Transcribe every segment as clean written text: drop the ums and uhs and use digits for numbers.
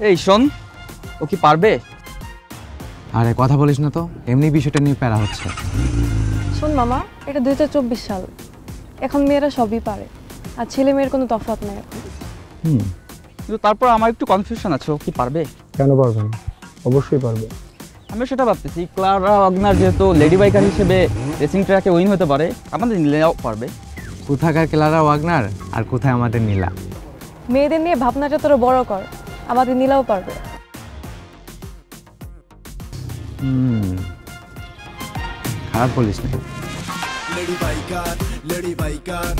এই শোন, ও কি পারবে? আরে কথা বলিস না তো, এমনি বিষয়টা নিয়ে প্যারা হচ্ছে। শোন মামা, এটা 2024 সাল, এখন মেয়েরা সবই পারে, আর ছেলে মেয়ের কোনো তফাৎ নাই এখন। কিন্তু তারপর আমার একটু কনফিউশন আছে, ও কি পারবে? কেন পারবে না? অবশ্যই পারবে। আমি সেটা ভাবতেছি, ক্লারা ওয়াগনার যেহেতু লেডি বাইকার হিসেবে রেসিং ট্র্যাকে উইন হতে পারে, আমাদের নীলাও পারবে। কোথাকার ক্লারা ওয়াগনার আর কোথায় আমাদের নীলা? মেয়েদের নিয়ে ভাবনাটা তোরা বড় কর, আমাদের নীলাও পারবে। খারাপ বলিস না। Lady biker, lady biker,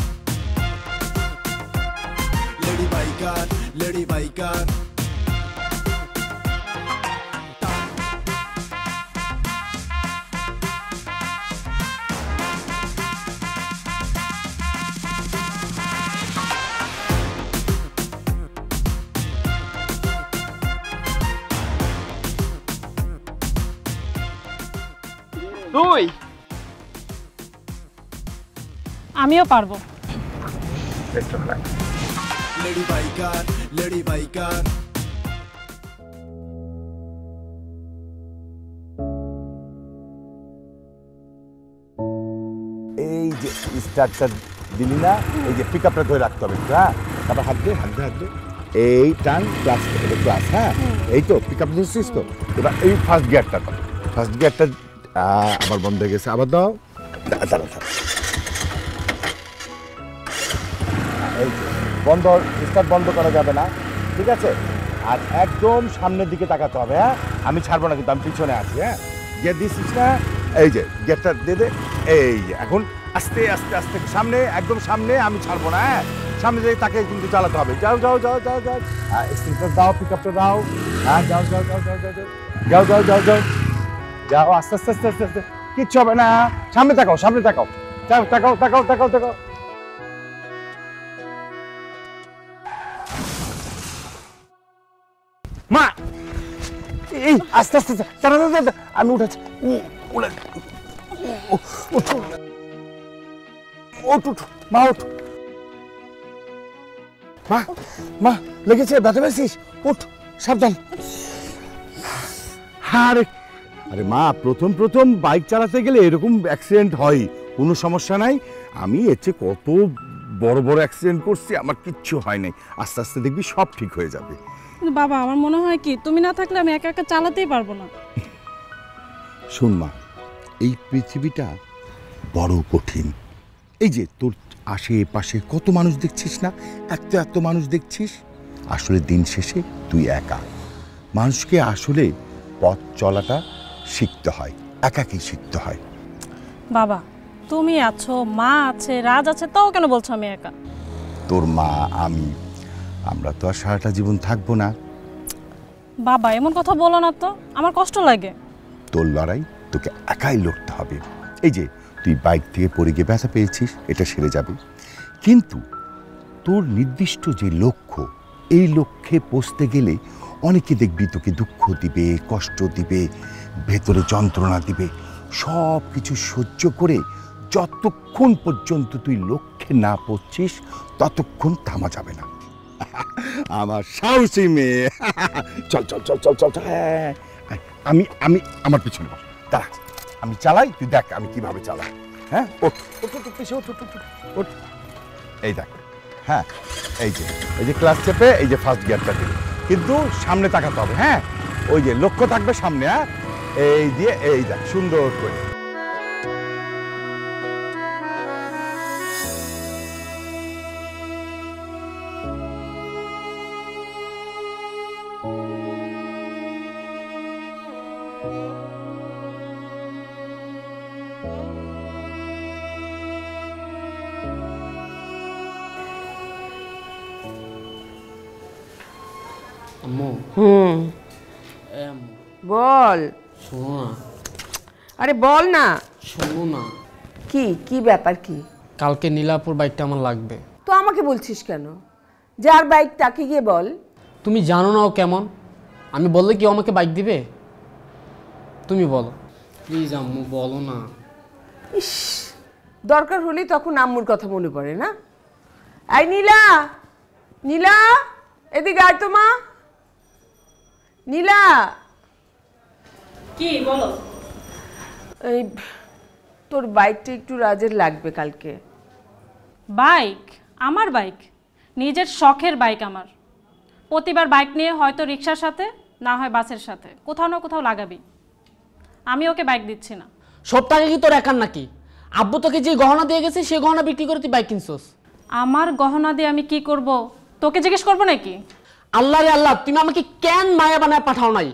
lady biker, lady biker. তুই? আমিও পারবো। Lady biker, lady biker. এই যে স্টার্টটা দিলি না, এই যে পিক আপটা ধরে রাখতে হবে, হ্যাঁ? তারপর হাত দিয়ে হাত দিয়ে হাত দিয়ে এই টান ক্লাস ক্লাস, হ্যাঁ? এই তো পিক আপ ধরছিস তো। এবার এই ফার্স্ট গিয়ারটা দাও, ফার্স্ট গিয়ারটা আবার বন্ধ হয়ে গেছে, আবার দাও। দাঁড়া এই বন্ধ, স্টার্ট বন্ধ করা যাবে না, ঠিক আছে? আর একদম সামনের দিকে তাকাতে হবে, হ্যাঁ? আমি ছাড়বো না কিন্তু, আমি পিছনে আছি, হ্যাঁ? গিয়ার দিচ্ছিস না, এই যে গিয়ারটা দিয়ে দে। এই এখন আস্তে আস্তে আস্তে সামনে, একদম সামনে, আমি ছাড়বো না, হ্যাঁ? সামনে দিয়ে তাকে কিন্তু চালাতে হবে। যাও যাও যাও যাও যাও, হ্যাঁ স্টার্টটা দাও, পিক আপটা দাও, হ্যাঁ যাও যাও যাও যাও যাও যাও যাও যাও যাও যাও, আস্তে আস্তে আস্তে আস্তে আস্তে, কিচ্ছু হবে না, সামনে তাকাও, সামনে তাকাও, যাও তাকাও তাকাও তাকাও তাকাও। মা এই আস্তে আস্তে আমি উঠেছি, মা উঠ, মা মা লেগেছে, ব্যথা পেয়েছিস? উঠ, সাবধান। আরে আরে মা, প্রথম প্রথম বাইক চালাতে গেলে এরকম অ্যাক্সিডেন্ট হয়, কোনো সমস্যা নাই। আমি এর চেয়ে কত বড় বড় অ্যাক্সিডেন্ট করছি, আমার কিচ্ছু হয় নাই। আস্তে আস্তে দেখবি সব ঠিক হয়ে যাবে। কিন্তু বাবা, আমার মনে হয় কি তুমি না থাকলে আমি একা একা চালাতেই পারবো না। শোন মা, এই পৃথিবীটা বড় কঠিন। এই যে তোর আশেপাশে কত মানুষ দেখছিস না, এত এত মানুষ দেখছিস, আসলে দিন শেষে তুই একা। মানুষকে আসলে পথ চলাটা শিখতে হয়, একাকেই শিখতে হয়। বাবা, তুমি আছো, মা আছে, রাজ আছে, তাও কেন বলছো আমি একা? তোর মা, আমি, আমরা তো আর সারাটা জীবন থাকবো না। বাবা এমন কথা বলো না তো, আমার কষ্ট লাগে। তোর লড়াই তোকে একাই লড়তে হবে। এই যে তুই বাইক থেকে পড়ে গিয়ে ব্যথা পেয়েছিস, এটা সেরে যাবে, কিন্তু তোর নির্দিষ্ট যে লক্ষ্য, এই লক্ষ্যে পৌঁছতে গেলে অনেকে দেখবি তোকে দুঃখ দিবে, কষ্ট দিবে, ভেতরে যন্ত্রণা দিবে। সব কিছু সহ্য করে যতক্ষণ পর্যন্ত তুই লক্ষ্যে না পৌঁছিস, ততক্ষণ থামা যাবে না। আমার সাহসী মেয়ে, চল চল চল চল চল, হ্যাঁ আমি আমি আমার পিছনে বস, দাঁড়া, আমি চালাই, তুই দেখ আমি কিভাবে চালাই। হ্যাঁ ওঠ ওঠ ওঠ পিছিয়ে ওঠ ওঠ ওঠ, এই দেখ, হ্যাঁ এই যে ক্লাস চেপে এই যে ফার্স্ট গিয়ারটা দিল, কিন্তু সামনে তাকাতে হবে, হ্যাঁ? ওই যে লক্ষ্য থাকবে সামনে, হ্যাঁ? এই দিয়ে এই দেখ সুন্দর করে। বল। শোনো না। আরে বল না। শোনো না। কি কি ব্যাপার কি? কালকে নীলাপুর বাইকটা আমার লাগবে। তো আমাকে বলছিস কেন? যার বাইক তাকে গিয়ে বল। তুমি জানো না ও কেমন, আমি বললে কি আমাকে বাইক দিবে? তুমি বলো প্লিজ আম্মু, বলো না। ইস, দরকার হলে তখন আম্মুর কথা মনে পড়ে না? এই নীলা, নীলা এদিকে আয় তো মা। নীলা, কি বলো? এই তোর বাইকটা একটু রাজের লাগবে কালকে। বাইক? আমার বাইক? নিজের শখের বাইক আমার। প্রতিবার বাইক নিয়ে হয়তো রিক্সার সাথে, না হয় বাসের সাথে কোথাও না কোথাও লাগাবি। আমি ওকে বাইক দিচ্ছি না। সব টাকা কি তোর একার নাকি? আব্বু তোকে যে গহনা দিয়ে গেছে সেই গহনা বিক্রি করে তুই বাইক কিনছস। আমার গহনা দিয়ে আমি কি করব তোকে জিজ্ঞেস করবো নাকি? আল্লাহ রে আল্লাহ, তুমি আমাকে কেন মায়া বানায় পাঠাও নাই?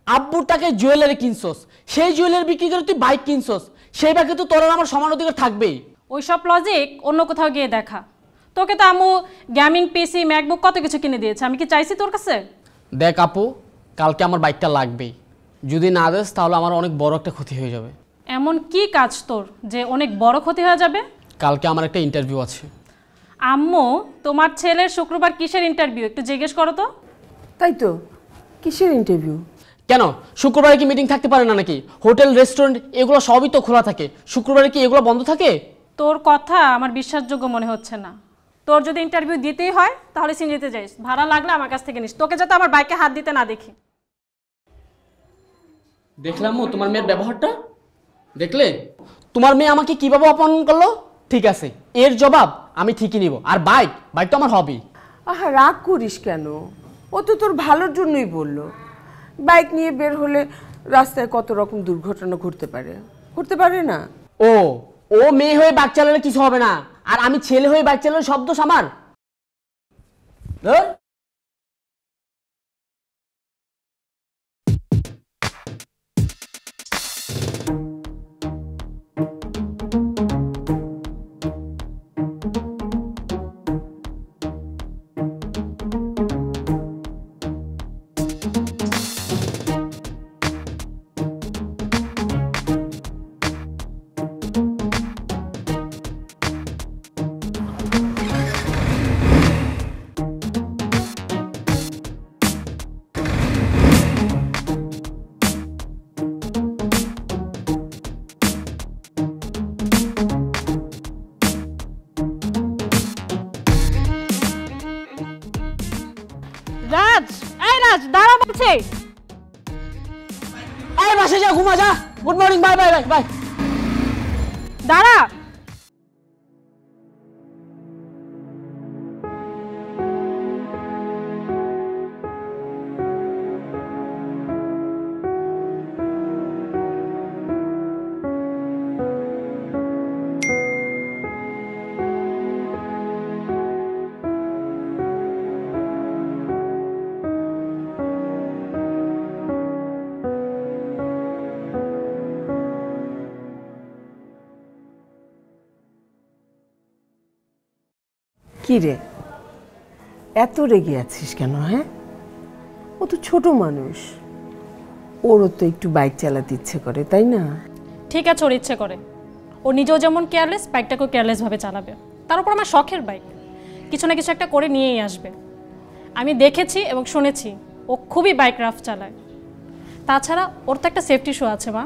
আব্বুর টাকায় জুয়েলারি কিনছস, সেই জুয়েলারি বিক্রি করে তুই বাইক কিনছস, সেই বাইকে তো তোর আর আমার সমান অধিকার থাকবেই। ওইসব লজিক অন্য কোথাও গিয়ে দেখা। তোকে তো আম্মু গেমিং পিসি ম্যাকবুক কত কিছু কিনে দিয়েছে, আমি কি চাইছি তোর কাছে? দেখ আপু, কালকে আমার বাইকটা লাগবেই। যদি না দেস তাহলে আমার অনেক বড় একটা ক্ষতি হয়ে যাবে। এমন কি কাজ তোর যে অনেক বড় ক্ষতি হয়ে যাবে? কালকে আমার একটা ইন্টারভিউ আছে। আম্মু, তোমার ছেলের শুক্রবার কিসের ইন্টারভিউ একটু জিজ্ঞেস করো তো। তাই তো, কিসের ইন্টারভিউ? কেন, শুক্রবারে কি মিটিং থাকতে পারে না নাকি? হোটেল রেস্টুরেন্ট এগুলো সবই তো খোলা থাকে, শুক্রবারে কি এগুলো বন্ধ থাকে? তোর কথা আমার বিশ্বাসযোগ্য মনে হচ্ছে না। তোর যদি ইন্টারভিউ দিতেই হয় তাহলে সিঞ্জিতে যাইস, ভাড়া লাগলে আমার কাছ থেকে নিস, তোকে যাতে আমার বাইকে হাত দিতে না দেখি। দেখলাম তোমার মেয়ের ব্যবহারটা, দেখলে তোমার মেয়ে আমাকে কিভাবে অপমান করলো। ঠিক আছে, এর জবাব আমি ঠিকই নিব। আর বাইক তো আমার হবেই। আহা, রাগ করিস কেন? ও তো তোর ভালোর জন্যই বললো। বাইক নিয়ে বের হলে রাস্তায় কত রকম দুর্ঘটনা ঘটতে পারে না? ও মেয়ে হয়ে বাইক চালালে কিছু হবে না, আর আমি ছেলে হয়ে বাইক চালালে সব দোষ আমার। রাজ, এই রাজ দাঁড়া বলছি। এই বাসে যা, ঘুমা যা। Good morning, bye bye bye. দাঁড়া। কি রে, এত রেগে আছিস কেন? হ্যাঁ, ও তো ছোট মানুষ, ওরও তো একটু বাইক চালাতে ইচ্ছে করে, তাই না? ঠিক আছে, ওর ইচ্ছে করে। ও নিজেও যেমন কেয়ারলেস, বাইকটাকেও কেয়ারলেসভাবে চালাবে। তার উপর আমার শখের বাইক, কিছু না কিছু একটা করে নিয়েই আসবে। আমি দেখেছি এবং শুনেছি ও খুবই বাইক রাফ চালায়। তাছাড়া ওর তো একটা সেফটি শো আছে মা।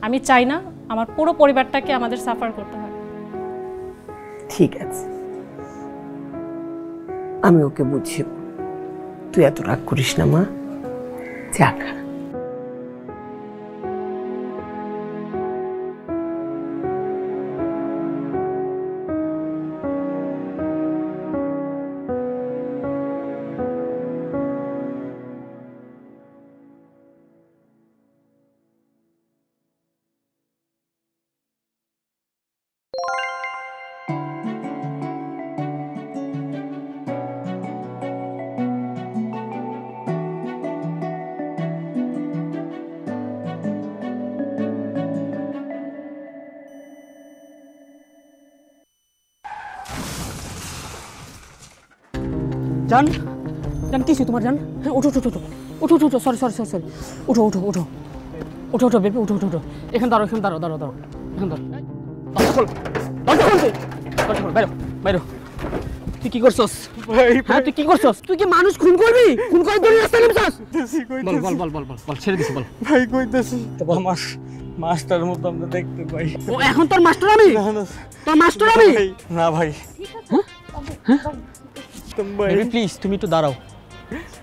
আমি চাই না আমার পুরো পরিবারটাকে আমাদের সাফার করতে হয়। ঠিক আছে, আমি ওকে বুঝিয়ে, তুই এত রাগ করিস না মা। চা খা। জান, জান কিছু তোমার জান? হ্যাঁ, ওঠো ওঠো ওঠো ওঠো ওঠো, সরি সরি সরি সরি, ওঠো ওঠো ওঠো ওঠো ওঠো বেবি, ওঠো ওঠো ওঠো। এখানে দাঁড়ো, এখানে দাঁড়ো দাঁড়ো দাঁড়ো, এখানে দাঁড়ো। দরজা খোল, দরজা খোল, দরজা খোল, বাইরো বাইরো। তুই কি করছস? হ্যাঁ, তুই কি করছস? তুই কি মানুষ খুন করবি? খুন করে দড়ি রাস্তায় নেমেছস? বল বল বল বল বল বল, ছেড়ে দিছি বল। ভাই কইতেছি তো মাস্টার মতো আমরা দেখতে পাই। ও এখন তোর মাস্টার আমি? তোর মাস্টার আমি? না ভাই, বেবি প্লিজ তুমি একটু দাঁড়াও।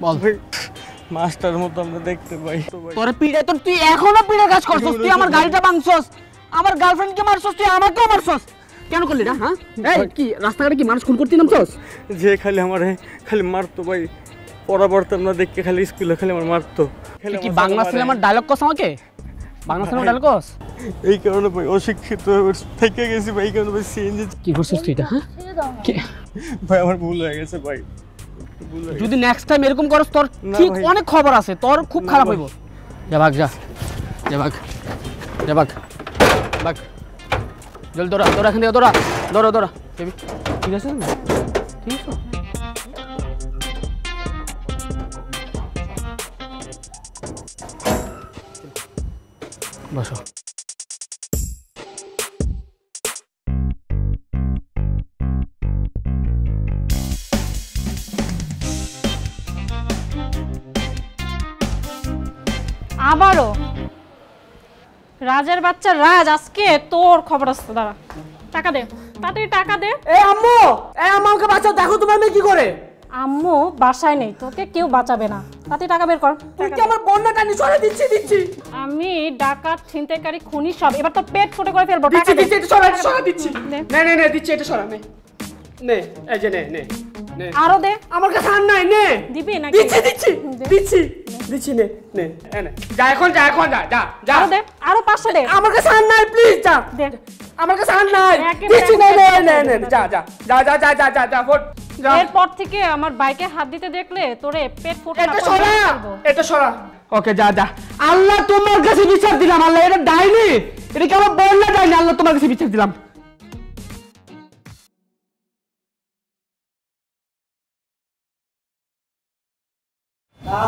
বল মাস্টার মতো আমরা দেখতে পাই। তোর পিড়ে তোর তুই এখনো পিড়ে কাজ করছস, তুই আমার গাড়িটা ভাঙছস, আমার গার্লফ্রেন্ডকে মারছস, তুই আমাকেও মারছস, কেন করলি না? হ্যাঁ এই কি রাস্তাঘাটে কি মানুষ খুন করতে নামছস? যে খালি আমার খালি মারতো ভাই, পড়া পড়তাম না দেখে খালি স্কুলে খালি আমার মারতো। কি বাংলা সিনেমার ডায়লগ কস আমাকে? বাংলা সিনেমার ডায়লগ কস? এই কারণে ভাই অশিক্ষিত থেকে গেছি ভাই, এই কারণে ভাই সিএনজি। কি করছিস তুই এটা? হ্যাঁ ভাই আমার ভুল হয়ে গেছে ভাই। যদি নেক্সট টাইম এরকম করস তোর ঠিক অনেক খবর আছে, তোর খুব খারাপ হইব। যা ভাগ, যা যা ভাগ, যা ভাগ ভাগ, জলদি দৌড়া দৌড়া, এখান থেকে দৌড়া দৌড়া দৌড়া। ঠিক আছে না? ঠিক আছে। বসো। আবারও রাজের বাচ্চা রাজ, আজকে তোর খবর আছে। দাঁড়া, টাকা দে, তাড়াতাড়ি টাকা দে। এই আম্মু, এই আম্মুকে বাঁচাও, দেখো তোমার মেয়ে কি করে। আম্মু বাসায় নেই, তোকে কেউ বাঁচাবে না। তাড়াতাড়ি টাকা বের কর। তুই কি আমার বন্যাটা নি সরে দিচ্ছি। আমি ডাকাত, ছিনতাইকারী, খুনি সব, এবার তো পেট ফুটে করে ফেলবো। দিচ্ছি টাকা দে। এটা সরা দিচ্ছি। নে দিচ্ছি, এটা সরা নে। এই যে নে। আরো দে। আমার কাছে আর নাই, নে। দিবি নাকি? দিচ্ছি নে। এনে যা, এখন যা আরো দে, আরো 500 দে। আমার কাছে আর নাই, প্লিজ যা দে। আমার কাছে আর নাই, দিচ্ছি নে। যা ফোট। এরপর থেকে আমার বাইকে হাত দিতে দেখলে তোরে পেট ফুটে এটা সরা। ওকে যা। আল্লাহ তোমার কাছে বিচার দিলাম, আল্লাহ এটা ডাইনি, এটা কি আমার বন্যা ডাইনি, আল্লাহ তোমার কাছে বিচার দিলাম।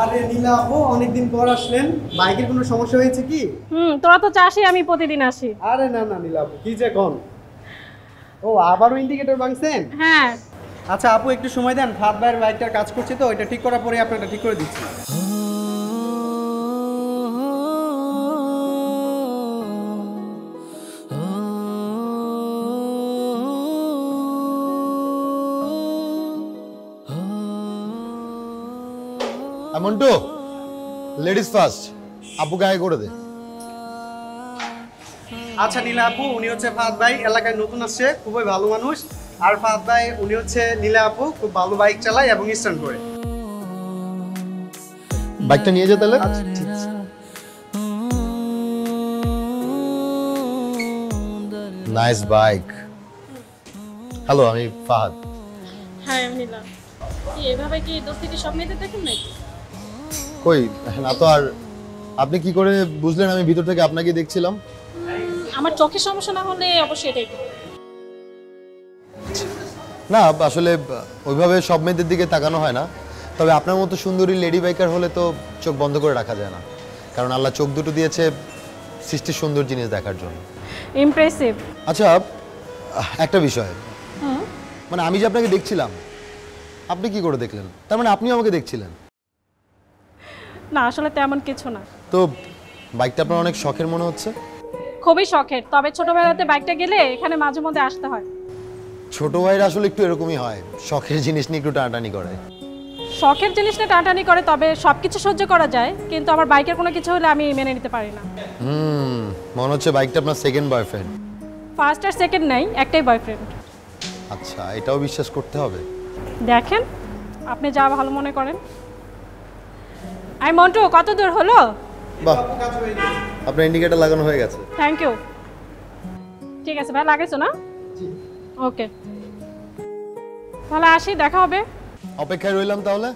আরে নীলা আপু, অনেকদিন পর আসলেন, বাইকের কোনো সমস্যা হয়েছে কি? তোরা তো চাষি, আমি প্রতিদিন আসি। আরে না নীলা আপু, কি যে কোন। ও আবারও ইন্ডিকেটর ভাঙছেন? হ্যাঁ। আচ্ছা আপু একটু সময় দেন, ফাদ ভাইয়ের বাইকটার কাজ করছে তো, এটা ঠিক করার পরে আপনারটা ঠিক করে দিচ্ছি। মন্টু, লেডিস ফার্স্ট, আপুকে আগে করে দে। আচ্ছা নীলা আপু, উনি হচ্ছে ফাদ ভাই, এলাকায় নতুন আসছে, খুবই ভালো মানুষ। আর ফাদ ভাই উনি হচ্ছে নীলা আপু, খুব ভালো বাইক চালায় এবং স্ট্যান্ড করে। বাইকটা নিয়ে যা তাহলে। Nice bike. হ্যালো, আমি ফাহাদ। হ্যাঁ আমি নীলা। কি এভাবে কি দোস্তি কি সব মেয়েদের দেখেন নাকি? কই না তো। আর আপনি কি করে বুঝলেন আমি ভিতর থেকে আপনাকে দেখছিলাম? আমার চোখের সমস্যা না হলে অবশ্যই এটাই। না আসলে ওইভাবে সব মেয়েদের দিকে তাকানো হয় না, তবে আপনার মতো সুন্দরী লেডি বাইকার হলে তো চোখ বন্ধ করে রাখা যায় না, কারণ আল্লাহ চোখ দুটো দিয়েছে সৃষ্টির সুন্দর জিনিস দেখার জন্য। ইমপ্রেসিভ। আচ্ছা একটা বিষয়, মানে আমি যে আপনাকে দেখছিলাম, আপনি কি করে দেখলেন? তার মানে আপনিও আমাকে দেখছিলেন? না আসলে তেমন কিছু না। তো বাইকটা আপনার অনেক শখের মনে হচ্ছে। খুবই শখের, তবে ছোটবেলাতে বাইকটা গেলে এখানে মাঝে মধ্যে আসতে হয়। ছোট ভাইরা আসলে একটু এরকমই হয়, শখের জিনিস নিয়ে একটু টানাটানি করে। শখের জিনিস নিয়ে টানাটানি করে, তবে সবকিছু সহ্য করা যায়, কিন্তু আমার বাইকের কোনো কিছু হলে আমি মেনে নিতে পারি না। মনে হচ্ছে বাইকটা আপনার সেকেন্ড বয়ফ্রেন্ড। ফার্স্ট আর সেকেন্ড নাই, একটাই বয়ফ্রেন্ড। আচ্ছা, এটাও বিশ্বাস করতে হবে? দেখেন আপনি যা ভালো মনে করেন। আই মন্টু, কত দূর হলো? বাহ, আপনার ইন্ডিকেটর লাগানো হয়ে গেছে। Thank you. ঠিক আছে ভাই, লাগাইছো না? ওকে, তাহলে আসি, দেখা হবে। অপেক্ষায় রইলাম তাহলে।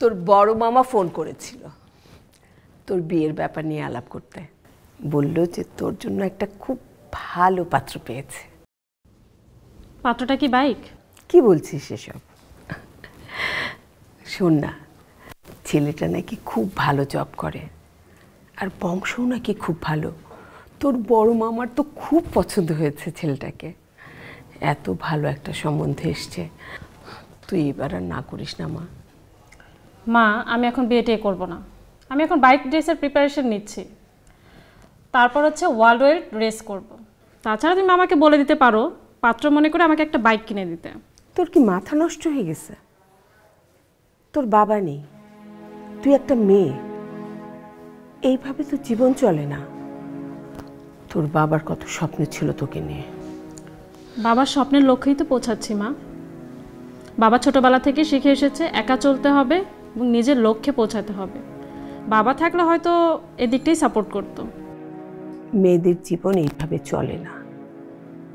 তোর বড় মামা ফোন করেছিল তোর বিয়ের ব্যাপার নিয়ে আলাপ করতে। বলল যে তোর জন্য একটা খুব ভালো পাত্র পেয়েছে। পাত্রটা কি বাইক? কি বলছিস এসব? শোন না, ছেলেটা নাকি খুব ভালো জব করে আর বংশও নাকি খুব ভালো। তোর বড় মামার তো খুব পছন্দ হয়েছে ছেলেটাকে। এত ভালো একটা সম্বন্ধে এসছে, তুই এবার আর না করিস না মা। মা, আমি এখন বিয়ে করব না। আমি এখন বাইক রেসের প্রিপারেশন নিচ্ছি, তারপর হচ্ছে ওয়ার্ল্ড ওয়াইড রেস করব। তাছাড়া তুমি আমাকে বলে দিতে পারো পাত্র মনে করে আমাকে একটা বাইক কিনে দিতে। তোর কি মাথা নষ্ট হয়ে গেছে? তোর বাবা নেই, তুই একটা মেয়ে, এইভাবে তো জীবন চলে না। তোর বাবার কত স্বপ্ন ছিল তোকে নিয়ে। বাবার স্বপ্নের লক্ষ্যেই তো পৌঁছাচ্ছি মা। বাবা ছোটবেলা থেকে শিখে এসেছে একা চলতে হবে এবং নিজের লক্ষ্যে পৌঁছাতে হবে। বাবা থাকলে হয়তো এদিকটাই সাপোর্ট করতো। মেয়েদের জীবন এইভাবে চলে না।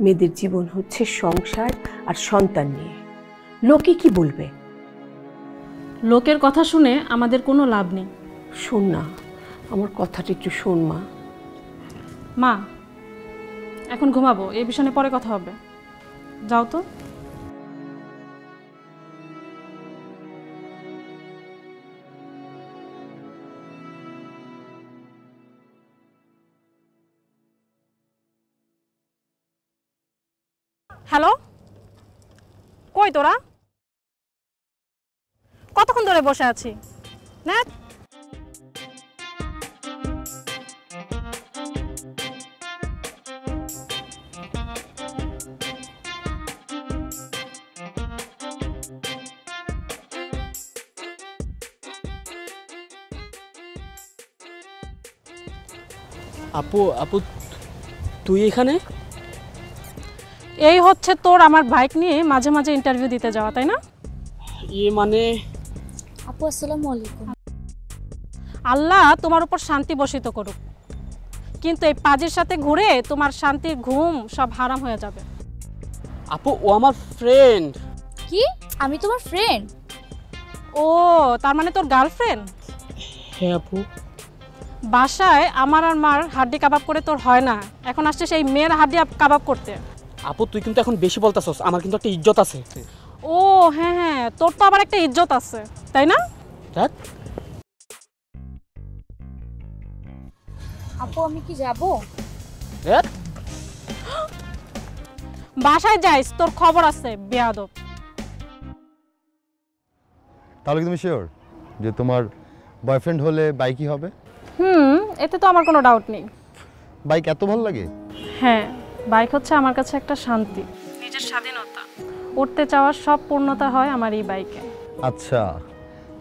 মেয়েদের জীবন হচ্ছে সংসার আর সন্তান নিয়ে। লোকে কি বলবে? লোকের কথা শুনে আমাদের কোনো লাভ নেই। শোন না, আমার কথাটা একটু শোন মা। মা, এখন ঘুমাবো, এই বিষয়ে পরে কথা হবে। যাও তো। হ্যালো, কই তোরা? কতক্ষণ ধরে বসে আছি না? আপু আপু তুই এখানে? এই হচ্ছে তোর আমার বাইক নিয়ে মাঝে মাঝে ইন্টারভিউ দিতে যাওয়া, তাই না? মানে আপু আসসালামু আলাইকুম। আল্লাহ তোমার উপর শান্তি বর্ষিত করুক, কিন্তু এই পাজির সাথে ঘুরে তোমার শান্তির ঘুম সব হারাম হয়ে যাবে। আপু ও আমার ফ্রেন্ড। কি? আমি তোমার ফ্রেন্ড? ও, তার মানে তোর গার্লফ্রেন্ড? হ্যাঁ আপু। বাসায় আমার আর মার হাড্ডি কাবাব করে তোর হয় না, এখন আসছে সেই মেয়ের হাড্ডি কাবাব করতে। আপু তুই কিন্তু এখন বেশি বলতাছস, আমার কিন্তু একটা ইজ্জত আছে। ও হ্যাঁ হ্যাঁ, তোর তো আবার একটা ইজ্জত আছে, তাই না? আপু আমি কি যাব? বাসায় যাইস, তোর খবর আছে বেয়াদব। তাহলে কি তুমি শিওর যে তোমার বয়ফ্রেন্ড হলে বাইকই হবে? এতে তো আমার কোনো ডাউট নেই। বাইক এত ভালো লাগে? হ্যাঁ, বাইক হচ্ছে আমার কাছে একটা শান্তি, নিজের স্বাধীনতা। উঠতে চাওয়ার সব পূর্ণতা হয় আমার এই বাইকে। আচ্ছা,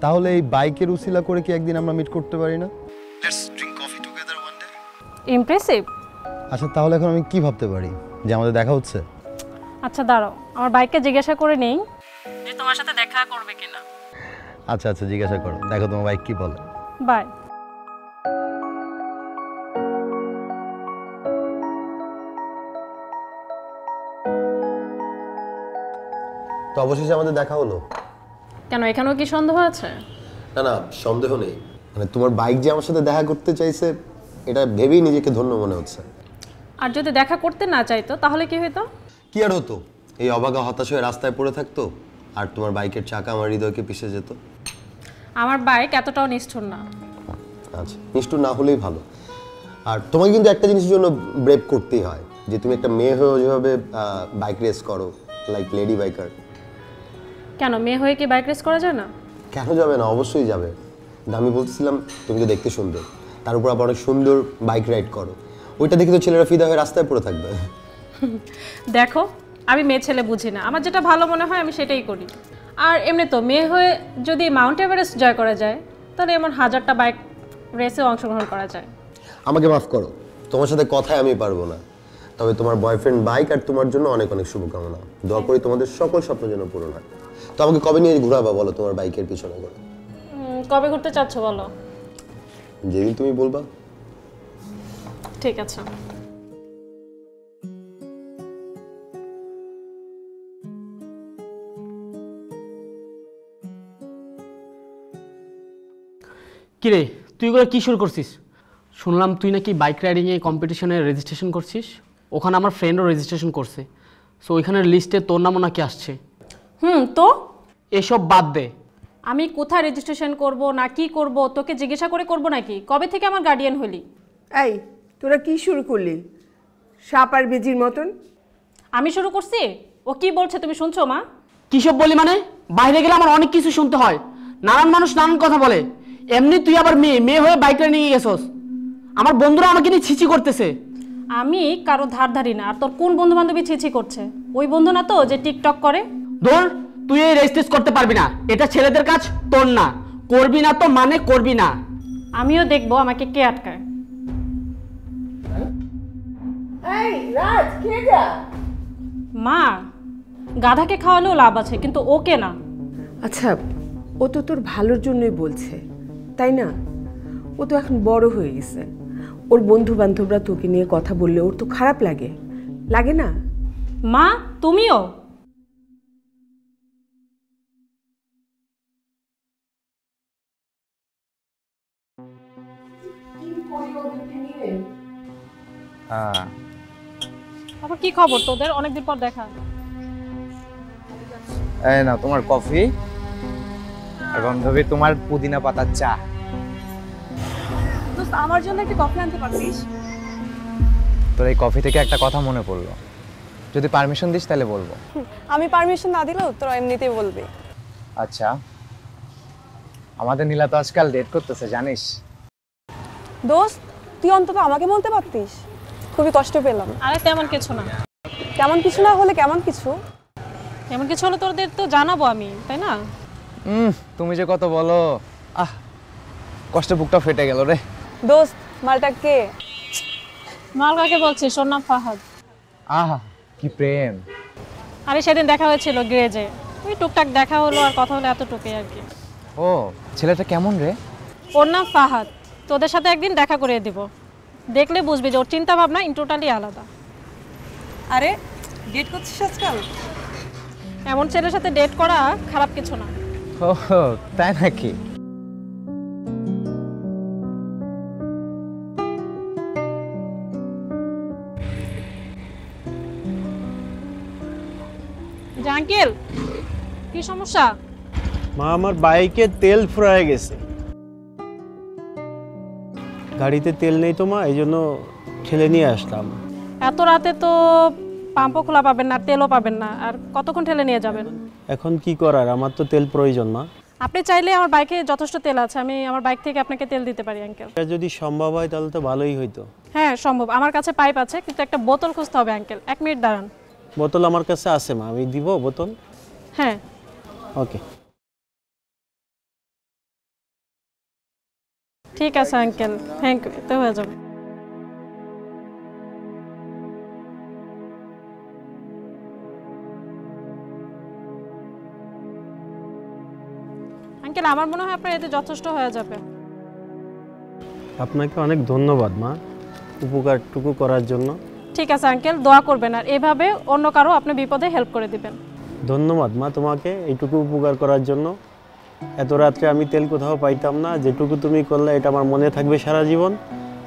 তাহলে এই বাইকের উসিলা করে কি একদিন আমরা মিট করতে পারি না? Let's drink coffee together one day. Impressive. আচ্ছা, তাহলে এখন আমি কি ভাবতে পারি যে আমাদের দেখা হচ্ছে? আচ্ছা দাঁড়াও, আমার বাইককে জিজ্ঞাসা করে নেই যে তোমার সাথে দেখা করবে কিনা। আচ্ছা আচ্ছা, জিজ্ঞাসা করো, দেখো তোমার বাইক কি বলে। বাই। তো অবশেষে আমাদের দেখা হলো। কেন, এখানেও কি সন্দেহ আছে? না না, সন্দেহ নেই। মানে তোমার বাইক যে আমার সাথে দেখা করতে চাইছে এটা ভেবেই নিজেকে ধন্য মনে হচ্ছে। আর যদি দেখা করতে না চাইতো তাহলে কি হতো? কি আর হতো, এই অবাগা হতাশ হয়ে রাস্তায় পড়ে থাকতো আর তোমার বাইকের চাকা আমার হৃদয়কে পিষে যেত। আমার বাইক এতটাও নিষ্ঠুর না। আচ্ছা, নিষ্ঠুর না হলেই ভালো। আর তোমাকে কিন্তু একটা জিনিসের জন্য ব্রেভ করতেই হয়, যে তুমি একটা মেয়ে হয়েও যেভাবে বাইক রেস করো, লাইক লেডি বাইকার। কেন, মেয়ে হয়ে কি বাইক রেস করা যায় না? কেন যাবে না, অবশ্যই যাবে। আমি বলতেছিলাম তুমি তো দেখতে সুন্দর, তার উপর আবার অনেক সুন্দর বাইক রাইড করো, ওইটা দেখে তো ছেলেরা ফিদা হয়ে রাস্তায় পড়ে থাকবে। দেখো, আমি মেয়ে ছেলে বুঝি না, আমার যেটা ভালো মনে হয় আমি সেটাই করি। আর এমনি তো মেয়ে হয়ে যদি মাউন্ট এভারেস্ট জয় করা যায় তাহলে এমন 1000টা বাইক রেসে অংশগ্রহণ করা যায়। আমাকে মাফ করো, তোমার সাথে কথায় আমি পারবো না, তবে তোমার বয়ফ্রেন্ড বাইক আর তোমার জন্য অনেক অনেক শুভকামনা। দোয়া করি তোমাদের সকল স্বপ্ন যেন পূরণ হয়। তো আমাকে কবে নিয়ে ঘোরাবা বলো তোমার বাইকের পিছনে করে? কবে ঘুরতে চাচ্ছ বলো? যেদিন তুমি বলবা। ঠিক আছে। কিরে তুই করে কী শুরু করছিস? শুনলাম তুই নাকি বাইক রাইডিংয়ে কম্পিটিশনে রেজিস্ট্রেশন করছিস। ওখানে আমার ফ্রেন্ডও রেজিস্ট্রেশন করছে, সো ওইখানের লিস্টে তোর নামও নাকি আসছে। তো এসব বাদ দে। আমি কোথায় রেজিস্ট্রেশন করব না কি করব তোকে জিজ্ঞাসা করে করব নাকি? কবে থেকে আমার গার্ডিয়ান হলি? এই তোরা কি শুরু করলি সাপ আর বেজির মতন? আমি শুরু করছি? ও কি বলছে তুমি শুনছো মা? কিসব বলি মানে? বাইরে গেলে আমার অনেক কিছু শুনতে হয়, নানান মানুষ নানান কথা বলে। এমনি তুই আবার মেয়ে হয়ে বাইক রাইডিংয়ে গেছস, আমার বন্ধুরা আমাকে নিয়ে ছিছি করতেছে। আমি কারো ধার ধারি না। আর তোর কোন বন্ধু বান্ধবী ছিছি করছে? ওই বন্ধু না তো যে টিকটক করে? ধর, তুই এই রেজিস্ট্রেশন করতে পারবি না, এটা ছেলেদের কাজ, তোর না। করবি না তো মানে করবি না। আমিও দেখবো আমাকে কে আটকায়। মা, গাধাকে খাওয়ালেও লাভ আছে, কিন্তু ওকে না। আচ্ছা, ও তো তোর ভালোর জন্যই বলছে, তাই না? ও তো এখন বড় হয়ে গেছে, ওর বন্ধু বান্ধবরা তোকে নিয়ে কথা বললে ওর তো খারাপ লাগে, লাগে না? মা, তুমিও? আবার কি খবর তোদের? অনেকদিন পর দেখা। এই না তোমার কফি, আর বান্ধবী তোমার পুদিনা পাতার চা। দোস্ত, আমার জন্য একটু কফি আনতে পারতিস? তোর এই কফি থেকে একটা কথা মনে পড়লো, যদি পারমিশন দিস তাহলে বলবো। আমি পারমিশন না দিলেও তোরা এমনিতেই বলবি। আচ্ছা, আমাদের নীলা তো আজকাল ডেট করতেছে জানিস? দোস্ত, তুই অন্তত আমাকে বলতে পারতিস, খুবই কষ্ট পেলাম। আরে তেমন কিছু না। কেমন কিছু না হলে কেমন কিছু? কেমন কিছু হলে তোদের তো জানাবো আমি, তাই না? তুমি যে কত বলো, কষ্টে বুকটা ফেটে গেল রে। দোস্ত, মালটা কে? মাল কাকে বলছিস? ওর নাম ফাহাদ। আহা, কি প্রেম! আরে সেদিন দেখা হয়েছিল গ্রেজে, ওই টুকটাক দেখা হলো আর কথা হলো, এতটুকুই আর কি। ও, ছেলেটা কেমন রে? ওর নাম ফাহাদ। তোদের সাথে একদিন দেখা করিয়ে দিব, দেখলে বুঝবি যে ওর চিন্তা ভাবনা টোটালি আলাদা। আরে ডেট করছিস আজকাল? এমন ছেলের সাথে ডেট করা খারাপ কিছু না। ও তাই নাকি? আঙ্কেল, কি সমস্যা? মা, আমার বাইকে তেল ফুরায় গেছে। গাড়িতে তেল নেই তো মা, এই জন্য ঠেলে নিয়ে আসলাম। এত রাতে তো পাম্পও খোলা পাবেন না, তেলও পাবেন না, আর কতক্ষণ ঠেলে নিয়ে যাবেন? এখন কি করার, আমার তো তেল প্রয়োজন মা। আপনি চাইলে আমার বাইকে যথেষ্ট তেল আছে, আমি আমার বাইক থেকে আপনাকে তেল দিতে পারি আঙ্কেল। এটা যদি সম্ভব হয় তাহলে তো ভালোই হইতো। হ্যাঁ সম্ভব, আমার কাছে পাইপ আছে, কিন্তু একটা বোতল খুঁজতে হবে আঙ্কেল। 1 মিনিট দাঁড়ান। বোতল আমার কাছে আছে মা, আমি দিব বোতল। হ্যাঁ ওকে, ঠিক আছে আঙ্কেল, থ্যাংক ইউ, তো হয়ে যাবে। আঙ্কেল, আমার মনে হয় আপনার এতে যথেষ্ট হয়ে যাবে। আপনাকে অনেক ধন্যবাদ মা, উপকারটুকু করার জন্য। ঠিক আছে আঙ্কেল, দোয়া করবেন আর এভাবে অন্য কারো আপনি বিপদে হেল্প করে দিবেন। ধন্যবাদ মা তোমাকে এইটুকু উপকার করার জন্য। এত রাত্রে আমি তেল কোথাও পাইতাম না, যেটুকু তুমি করলে এটা আমার মনে থাকবে সারা জীবন।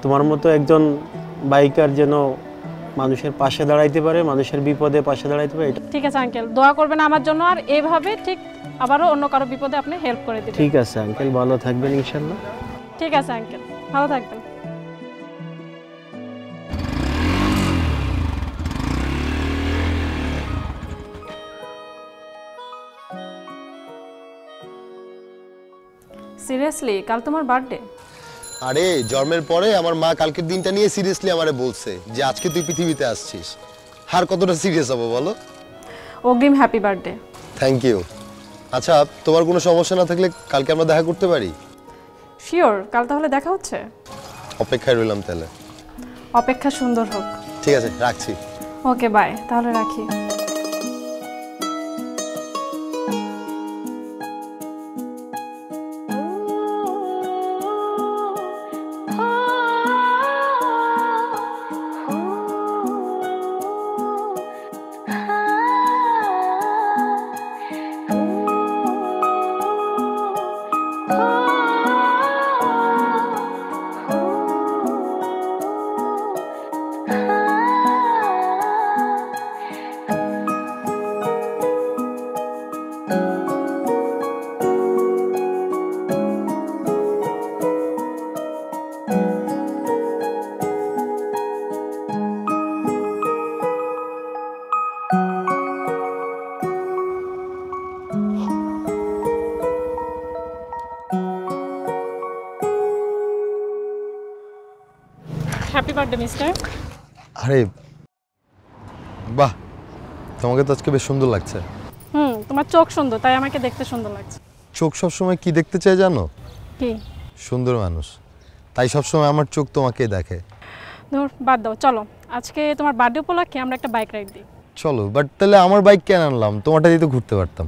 তোমার মতো একজন বাইকার যেন মানুষের পাশে দাঁড়াইতে পারে, মানুষের বিপদে পাশে দাঁড়াইতে পারে। ঠিক আছে আঙ্কেল, দোয়া করবেন আমার জন্য, আর এইভাবে ঠিক আবারও অন্য কারো বিপদে আপনি হেল্প করে দিবেন। ঠিক আছে আঙ্কেল, ভালো থাকবেন ইনশাল্লাহ। ঠিক আছে আঙ্কেল, ভালো থাকবেন। সিরিয়াসলি, কাল তোমার বার্থডে? আরে জন্মের পরে আমার মা কালকের দিনটা নিয়ে সিরিয়াসলি আমারে বলছে যে আজকে তুই পৃথিবীতে আসছিস। আর কতটা সিরিয়াস হবো বলো? অগ্রিম হ্যাপি বার্থডে। Thank you. আচ্ছা, তোমার কোনো সমস্যা না থাকলে কালকে আমরা দেখা করতে পারি? শিওর, কাল তাহলে দেখা হচ্ছে। অপেক্ষায় রইলাম তাহলে। অপেক্ষা সুন্দর হোক। ঠিক আছে, রাখছি। ওকে বাই, তাহলে রাখি। Birthday mister. আরে বাহ, তোমাকে তো আজকে বেশ সুন্দর লাগছে। তোমার চোখ সুন্দর, তাই আমাকে দেখতে সুন্দর লাগছে। চোখ সবসময় কি দেখতে চায় জানো? কি? সুন্দর মানুষ। তাই সবসময় আমার চোখ তোমাকেই দেখে। ধর বাদ দাও, চলো আজকে তোমার বার্থডে উপলক্ষে আমরা একটা বাইক রাইড দিই। চলো, বাট তাহলে আমার বাইক কেন আনলাম? তোমারটা দিয়ে তো ঘুরতে পারতাম।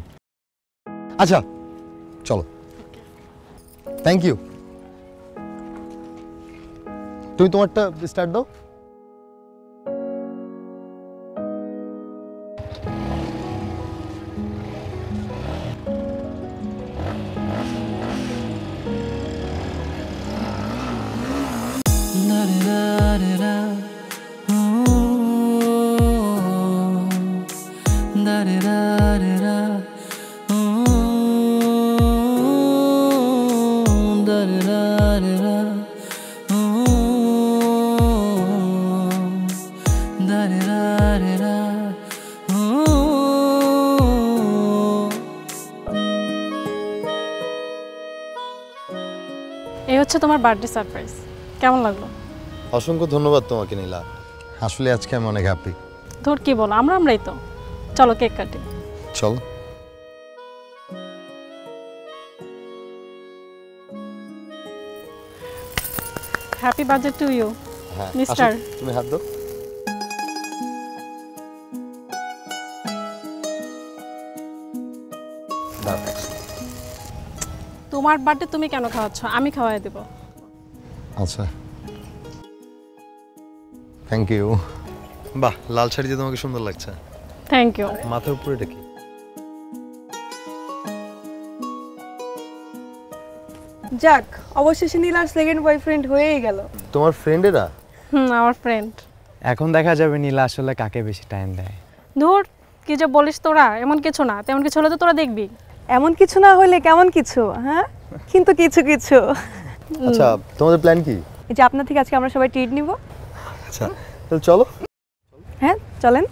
আচ্ছা চলো, থ্যাংক ইউ। তুমি তোমারটা স্টার্ট দাও। এই হচ্ছে তোমার বার্থডে সারপ্রাইজ। কেমন লাগলো? অসংখ্য ধন্যবাদ তোমাকে নীলা, আসলে আজকে আমি অনেক হ্যাপি। ধর কি বলো, আমরাই তো। চলো কেক কাটি। চলো। Happy birthday to you mister. তুমি হাত দাও। তোমার বার্থডে তুমি কেন খাওয়াচ্ছ? আমি খাওয়াই দেব। আচ্ছা থ্যাংক ইউ। বাহ, লাল শাড়িতে তোমাকে সুন্দর লাগছে। Thank you. মাথার উপরে এটা কি? যাক, অবশেষে নীলার সেকেন্ড বয়ফ্রেন্ড হয়েই গেল। তোমার ফ্রেন্ডেরা? আমার ফ্রেন্ড। এখন দেখা যাবে নীলা আসলে কাকে বেশি টাইম দেয়। ধুর, কি যে বলিস তোরা, এমন কিছু না। তেমন কিছু হলে তো তোরা দেখবি। এমন কিছু না হলে কেমন কিছু, হ্যাঁ? কিন্তু কিছু কিছু। আচ্ছা, তোমাদের প্ল্যান কি? এই যে আপনার থেকে আজকে আমরা সবাই ট্রিট নিব। আচ্ছা তাহলে চলো। হ্যাঁ চলেন।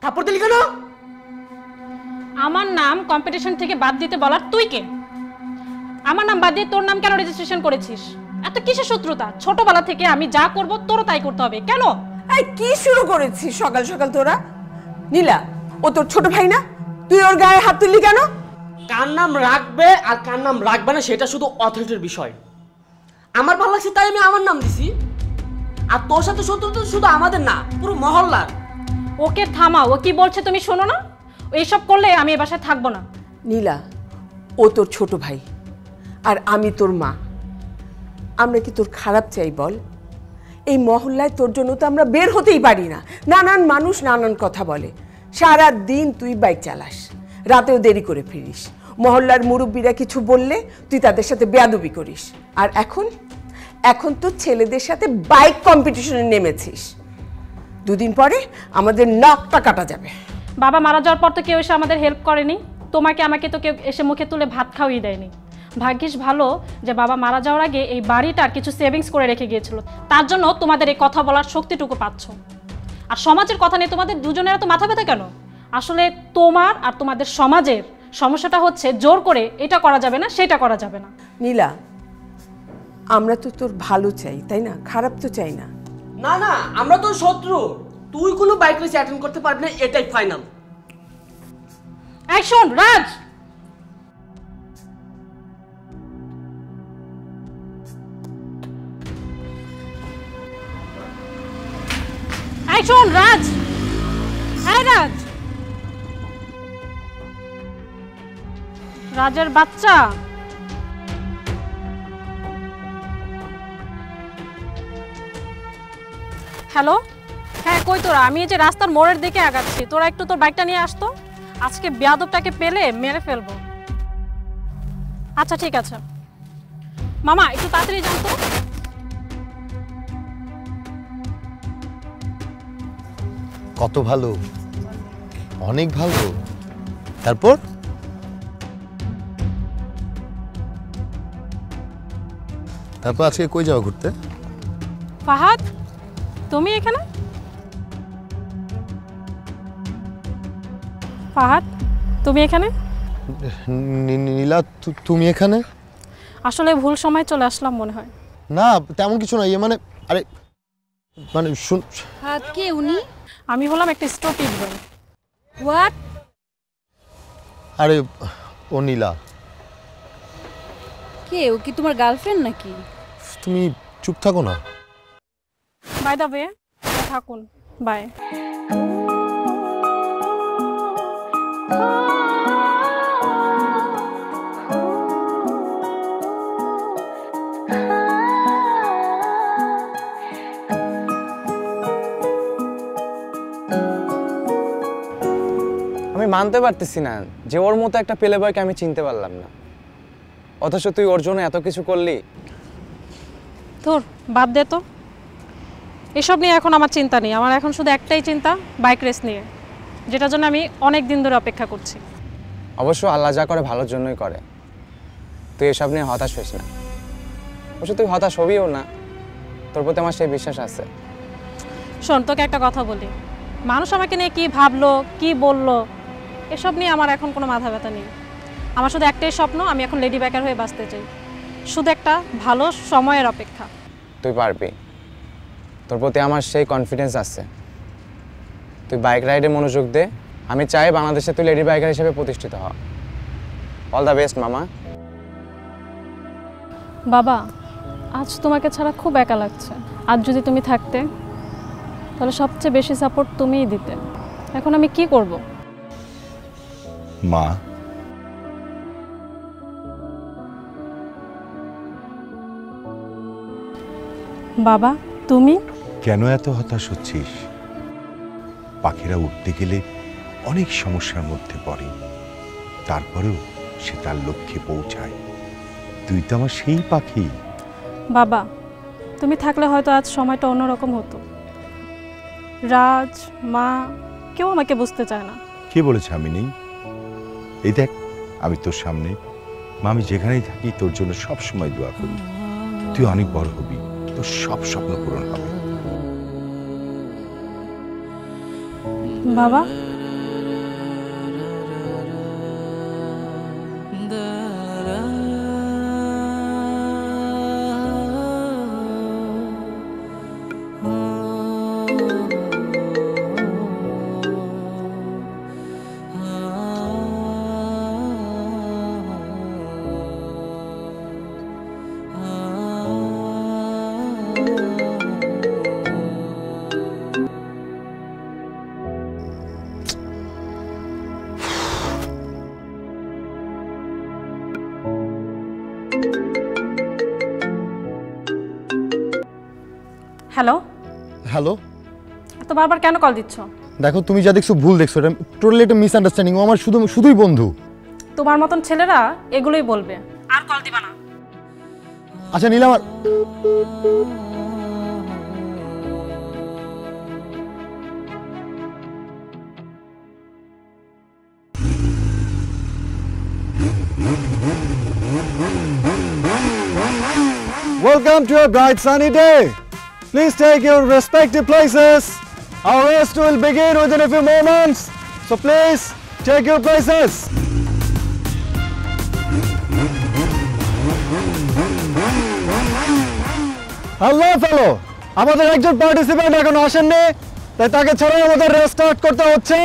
থাপ্পড় দিলি কেন? আমার নাম কম্পিটিশন থেকে বাদ দিতে বলার তুই কে? আমার নাম বাদ দিয়ে তোর নাম কেন রেজিস্ট্রেশন করেছিস? এত কিসের শত্রুতা? ছোটবেলা থেকে আমি যা করব তোরও তাই করতে হবে, কেন? এই কি শুরু করেছিস সকাল সকাল তোরা? নীলা, ও তোর ছোট ভাই না? তুই ওর গায়ে হাত তুললি কেন? কার নাম রাখবে আর কার নাম রাখবে না সেটা শুধু অথরিটির বিষয়। আমার ভালো লাগছে তাই আমি আমার নাম দিছি। আর তোর সাথে শত্রুতা শুধু আমাদের না, পুরো মহল্লার। ওকে থামাও, ও কি বলছে তুমি শোনো না? এইসব করলে আমি এ বাসায় থাকবো না। নীলা, ও তোর ছোট ভাই আর আমি তোর মা। আমরা কি তোর খারাপ চাই বল? এই মহল্লায় তোর জন্য তো আমরা বের হতেই পারি না। নানান মানুষ নানান কথা বলে। সারা দিন তুই বাইক চালাস, রাতেও দেরি করে ফিরিস। মহল্লার মুরব্বীরা কিছু বললে তুই তাদের সাথে বেয়াদবি করিস। আর এখন তো ছেলেদের সাথে বাইক কম্পিটিশনে নেমেছিস। দুদিন পরে আমাদের নাকটা কাটা যাবে। বাবা মারা যাওয়ার পর তো কেউ এসে আমাদের হেল্প করেনি। তোমাকে আমাকে তো কেউ এসে মুখে তুলে ভাত খাওয়াই দেয়নি। ভাগ্যিস ভালো যে বাবা মারা যাওয়ার আগে এই বাড়িটার কিছু সেভিংস করে রেখে গিয়েছিল, তার জন্য তোমাদের এই কথা বলার শক্তিটুকু পাচ্ছ। আর সমাজের কথা নিয়ে তোমাদের দুজনের এত মাথা ব্যথা কেন? আসলে তোমার আর তোমাদের সমাজের সমস্যাটা হচ্ছে জোর করে এটা করা যাবে না, সেটা করা যাবে না। নীলা, আমরা তো তোর ভালো চাই, তাই না? খারাপ তো চাই না। না না, আমরা তো শত্রু। তুই কোনো বাইক রেস অ্যাটেন্ড করতে পারবি না, এটাই ফাইনাল। অ্যাকশন রাজ। অ্যাকশন রাজ। এই রাজ, রাজের বাচ্চা। হ্যালো, হ্যাঁ কই তোরা? আমি এই যে রাস্তার মোড়ের দিকে আগাচ্ছি, তোরা একটু তোর বাইকটা নিয়ে আসতো। আজকে বেয়াদবটাকে পেলে মেরে ফেলবো। আচ্ছা ঠিক আছে। মামা একটু তাড়াতাড়ি যান তো। কত ভালো, অনেক ভালো। তারপর তারপর আজকে কই যাও ঘুরতে? ফাহাদ, তুমি এখানে? ফাহাদ, তুমি এখানে? নীলা, তুমি এখানে? আসলে ভুল সময় চলে আসলাম মনে হয়। না তেমন কিছু না, মানে আরে মানে শুন। ফাহাদ কে উনি? আমি হলাম একটা স্টুপিড বয়। হোয়াট? আরে ও নীলা। কে ও? কি তোমার গার্লফ্রেন্ড নাকি? তুমি চুপ থাকো না। বাই দ্য ওয়ে, থাকুন, বাই। আমি মানতে পারতেছি না যে ওর মতো একটা পেলে বয়কে আমি চিনতে পারলাম না, অথচ তুই ওর জন্য এত কিছু করলি। তোর বাদ দে তো, এসব নিয়ে এখন আমার চিন্তা নেই। আমার এখন শুধু একটাই চিন্তা, বাইক রেস নিয়ে, যেটার জন্য আমি অনেক দিন ধরে অপেক্ষা করছি। অবশ্য আল্লাহ যা করে ভালোর জন্যই করে, তুই এসব নিয়ে হতাশ হইস না। অবশ্য তুই হতাশ হবিও না, তোর প্রতি আমার সেই বিশ্বাস আছে। শোন, তোকে একটা কথা বলি, মানুষ আমাকে নিয়ে কী ভাবলো কী বললো এসব নিয়ে আমার এখন কোনো মাথা ব্যথা নেই। আমার শুধু একটাই স্বপ্ন, আমি এখন লেডি বাইকার হয়ে বাঁচতে চাই, শুধু একটা ভালো সময়ের অপেক্ষা। তুই পারবি, তোর প্রতি আমার সেই কনফিডেন্স আছে। তুই বাইক রাইডে মনোযোগ দে, আমি চাই বাংলাদেশে তুই লেডি বাইকার হিসেবে প্রতিষ্ঠিত হ। অল দ্য বেস্ট মামা। বাবা, আজ তোমাকে ছাড়া খুব একা লাগছে। আজ যদি তুমি থাকতে তাহলে সবচেয়ে বেশি সাপোর্ট তুমিই দিতে। এখন আমি কি করব? মা, বাবা তুমি কেন এত হতাশ হচ্ছিস? পাখিরা উঠতে গেলে অনেক সমস্যার মধ্যে পড়ে, তারপরেও সে তার লক্ষ্যে পৌঁছায়। তুই তো আমার সেই পাখি। বাবা, তুমি থাকলে হয়তো আজ সময়টা অন্যরকম হতো। রাজ, মা, কেউ আমাকে বুঝতে চায় না। কে বলেছে আমি নেই? এই দেখ, আমি তোর সামনে। মা, আমি যেখানেই থাকি তোর জন্য সব সময় দোয়া করি। তুই অনেক বড় হবি, তোর সব স্বপ্ন পূরণ হবে। বাবা, হ্যালো। হ্যালো, এত বারবার কেন কল দিচ্ছ? দেখো তুমি যা দেখছো ভুল দেখছো, এটা টোটালি একটা মিসআন্ডারস্ট্যান্ডিং। ও আমার শুধুই বন্ধু। তোমার মতন ছেলেরা এগুলোই বলবে। আর কল দিবা না। আচ্ছা নীলা, আমার Welcome to a bright sunny day. Please take your respective places. Our race will begin within a few moments. So please take your places. Hello fellow, আমাদের একজন পার্টিসিপেন্ট এখনো আসেননি, তাই তাকে ছাড়াই আমাদের রেস স্টার্ট করতে হচ্ছে।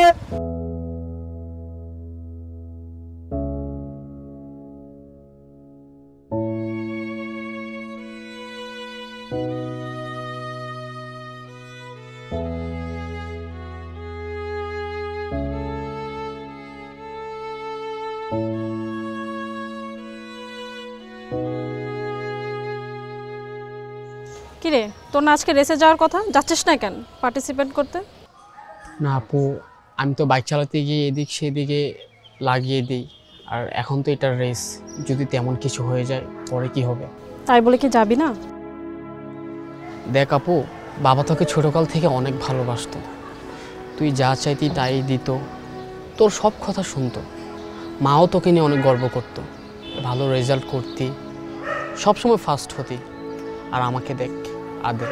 কিরে, তোর না আজকে রেসে যাওয়ার কথা, যাচ্ছিস না কেন পার্টিসিপেট করতে? না আপু, আমি তো বাইক চালাতে গিয়ে এদিক সেদিকে লাগিয়ে দিই। আর এখন তো এটা রেস, যদি তেমন কিছু হয়ে যায় পরে কি হবে? তাই বলে কি যাবি না? দেখ আপু, বাবা তোকে ছোটকাল থেকে অনেক ভালোবাসতো। তুই যা চাইতি তাই দিত, তোর সব কথা শুনতো। মাও তোকে নিয়ে অনেক গর্ব করত, ভালো রেজাল্ট করতি, সবসময় ফার্স্ট হতি। আর আমাকে দেখ আদে,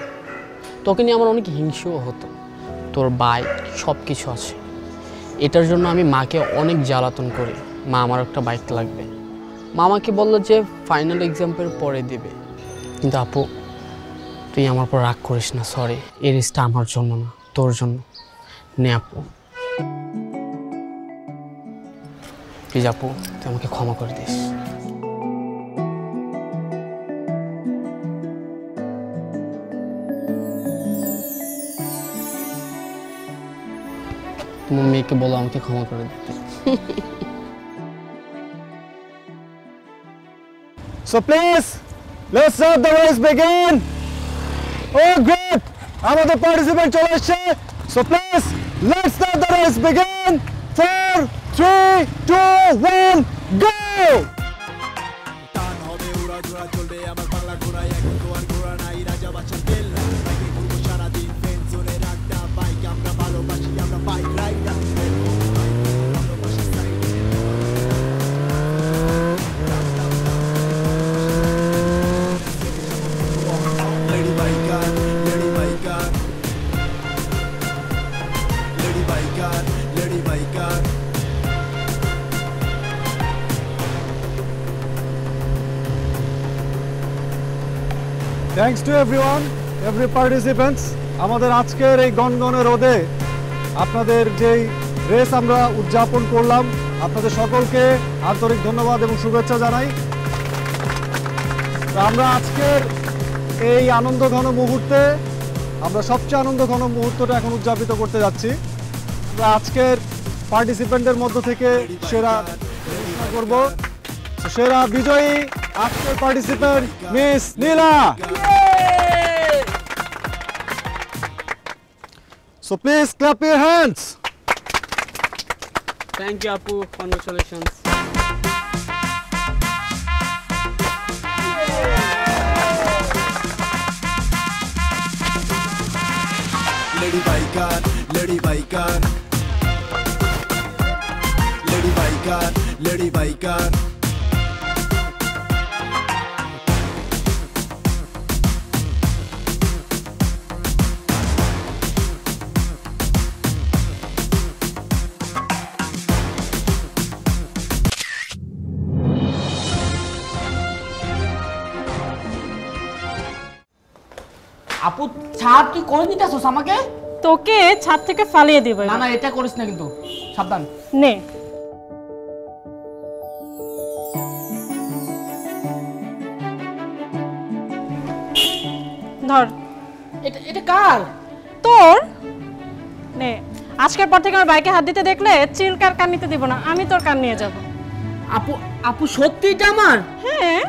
তোকে নিয়ে আমার অনেক হিংসেও হতো। তোর বাইক সব কিছু আছে, এটার জন্য আমি মাকে অনেক জ্বালাতন করি। মা আমার একটা বাইক লাগবে। মা আমাকে বললো যে ফাইনাল এক্সামের পরে দেবে। কিন্তু আপু তুই আমার উপর রাগ করিস না, সরি। এই রিস্কটা আমার জন্য না, তোর জন্য। নে আপু, প্লিজ আপু, তুই আমাকে ক্ষমা করে দিস। তোমার মেয়েকে বলো আমাকে ক্ষমা করে দিতে। So please, let's start the race begin. Oh great! Amader participant chole asche. So please, let's start the race begin. 4, 3, 2, 1, go! টান হবে উড়া জোড়া চলবে আমার পাগলা ঘোড়া এখন তো আর ঘোড়া নাই রাজা বাচ্চা তেল বাইকে ঘুরবো সারাদিন ফ্রেন্ড জোনের আড্ডা বাইক আমরা ভালোবাসি আমরা bike rider lady biker lady biker lady biker lady biker Thanks to everyone, every participants. আমাদের আজকের এই গনগনে রোদে আপনাদের যেই রেস আমরা উদযাপন করলাম, আপনাদের সকলকে আন্তরিক ধন্যবাদ এবং শুভেচ্ছা জানাই। তো আমরা আজকের এই আনন্দঘন মুহূর্তে, আমরা সবচেয়ে আনন্দঘন মুহূর্তটা এখন উদযাপিত করতে যাচ্ছি। আমরা আজকের পার্টিসিপেন্টদের মধ্য থেকে সেরা ঘোষণা করব। সেরা বিজয়ী আজকের participant miss Nila. So please clap your hands. Thank you আপু, congratulations. Lady biker lady biker lady biker lady biker আপু ছাদ কি করে দিতেছস আমাকে? তোকে ছাদ থেকে ফালিয়ে দিব। না না, এটা করিস না কিন্তু, সাবধান। নে, ধর। এটা এটা কার? তোর। নে, আজকের পর থেকে আমার বাইকে হাত দিতে দেখলে চিলকার কান নিতে দিব না, আমি তোর কান নিয়ে যাব। আপু আপু সত্যি এটা আমার? হ্যাঁ,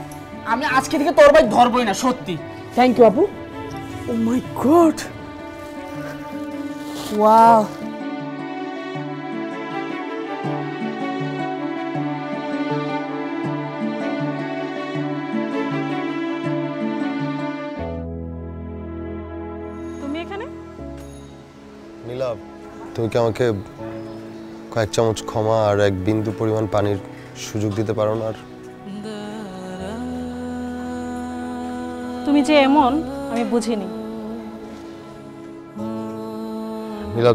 আমি আজকে থেকে তোর বাইক ধরবই না, সত্যি। থ্যাংক ইউ আপু। ও মাই গড, ওয়াও। তুমি এখানে? নীলা, তুমি কি আমাকে কয়েক চামচ ক্ষমা আর এক বিন্দু পরিমাণ পানির সুযোগ দিতে পারো না? আর তুমি যে এমন আমি বুঝিনি। নীলা,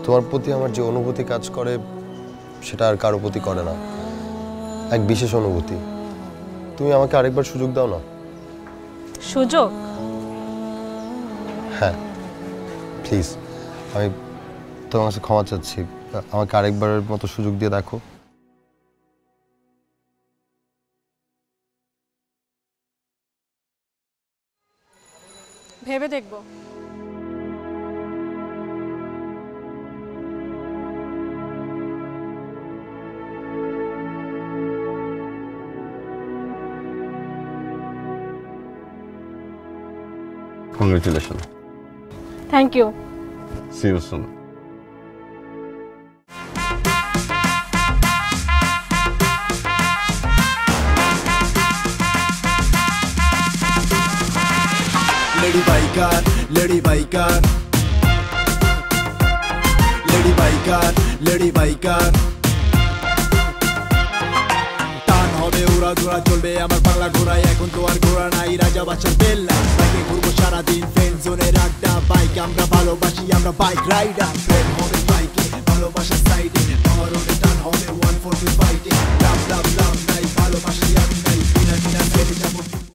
তোমার প্রতি আমার যে অনুভূতি কাজ করে সেটা আর কারো প্রতি করে না, এক বিশেষ অনুভূতি। তুমি আমাকে আরেকবার সুযোগ দাও না? সুযোগ? হ্যাঁ প্লিজ, আমি তোমার কাছে ক্ষমা চাচ্ছি, আমাকে আরেকবারের মতো সুযোগ দিয়ে দেখো। ভেবে দেখব। Congratulations. Thank you. See you soon. Lady biker lady biker lady biker lady biker টান হবে উড়া ধরা চলবে আমার পাগলা ঘোড়ায় এখন তো আর ঘোড়া নাই রাজা বাচ্চার বেল্লা বাইকে ঘুরবো সারাদিন ফ্রেন্ড জোনের আড্ডা বাইক আমরা ভালোবাসি আমরা বাইক রাইডার প্রেম হবে